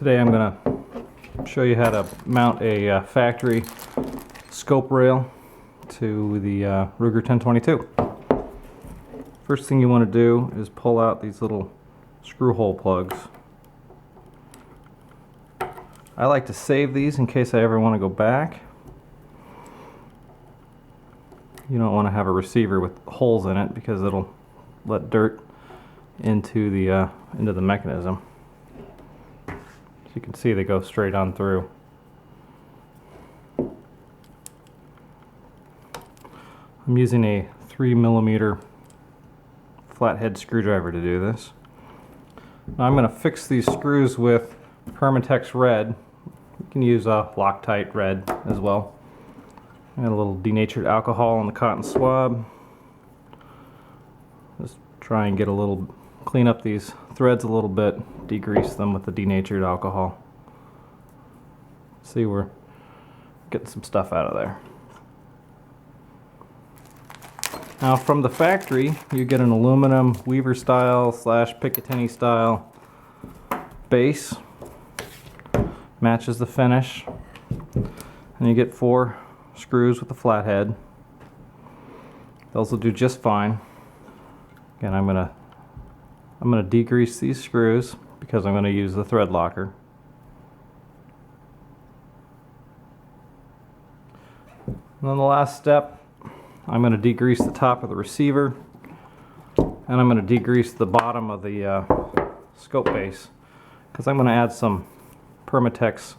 Today I'm going to show you how to mount a factory scope rail to the Ruger 1022. First thing you want to do is pull out these little screw hole plugs. I like to save these in case I ever want to go back. You don't want to have a receiver with holes in it because it'll let dirt into the mechanism. As you can see, they go straight on through. I'm using a 3mm flathead screwdriver to do this. Now I'm going to fix these screws with Permatex red. You can use Loctite red as well. I got a little denatured alcohol on the cotton swab. Just try and clean up these threads a little bit, degrease them with the denatured alcohol. See, we're getting some stuff out of there. Now from the factory, you get an aluminum Weaver style / picatinny style base. Matches the finish. And you get 4 screws with the flathead. Those will do just fine. Again, I'm gonna degrease these screws because I'm gonna use the thread locker. And then the last step, I'm gonna degrease the top of the receiver, and I'm gonna degrease the bottom of the scope base because I'm gonna add some Permatex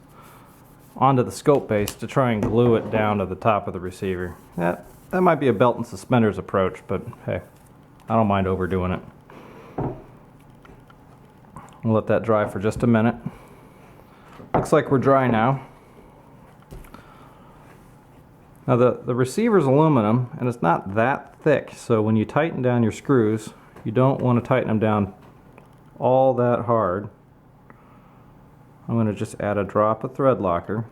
onto the scope base to try and glue it down to the top of the receiver. That might be a belt and suspenders approach, but hey, I don't mind overdoing it. We'll let that dry for just a minute. Looks like we're dry now. Now the receiver's aluminum and it's not that thick, so when you tighten down your screws, you don't want to tighten them down all that hard. I'm going to just add a drop of thread locker.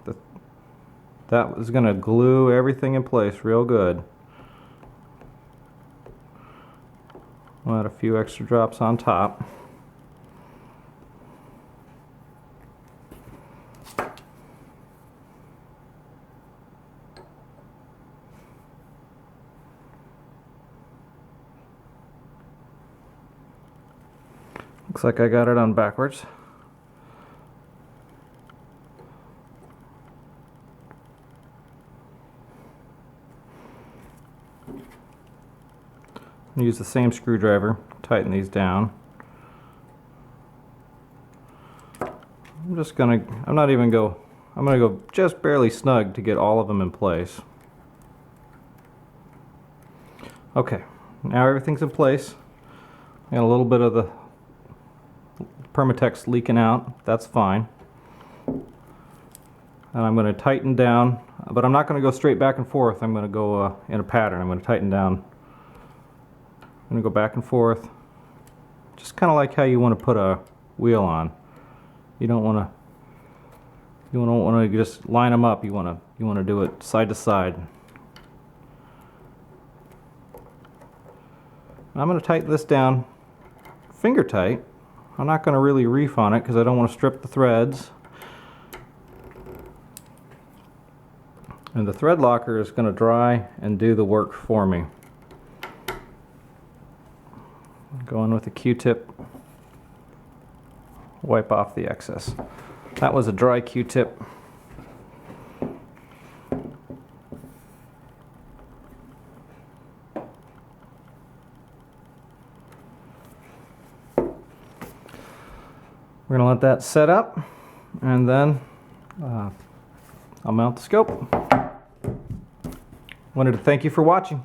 That is going to glue everything in place real good. I'll add a few extra drops on top. Looks like I got it on backwards. Use the same screwdriver, tighten these down. I'm gonna go just barely snug to get all of them in place. Okay, now everything's in place. I got a little bit of the Permatex leaking out, that's fine. And I'm going to tighten down, but I'm not going to go straight back and forth. I'm going to go in a pattern. I'm going to tighten down. I'm going to go back and forth, just kind of like how you want to put a wheel on. You don't want to just line them up. You want to do it side to side. I'm going to tighten this down finger tight. I'm not going to really reef on it because I don't want to strip the threads. And the thread locker is going to dry and do the work for me. Go in with a Q-tip, wipe off the excess. That was a dry Q-tip. We're going to let that set up, and then I'll mount the scope. Wanted to thank you for watching.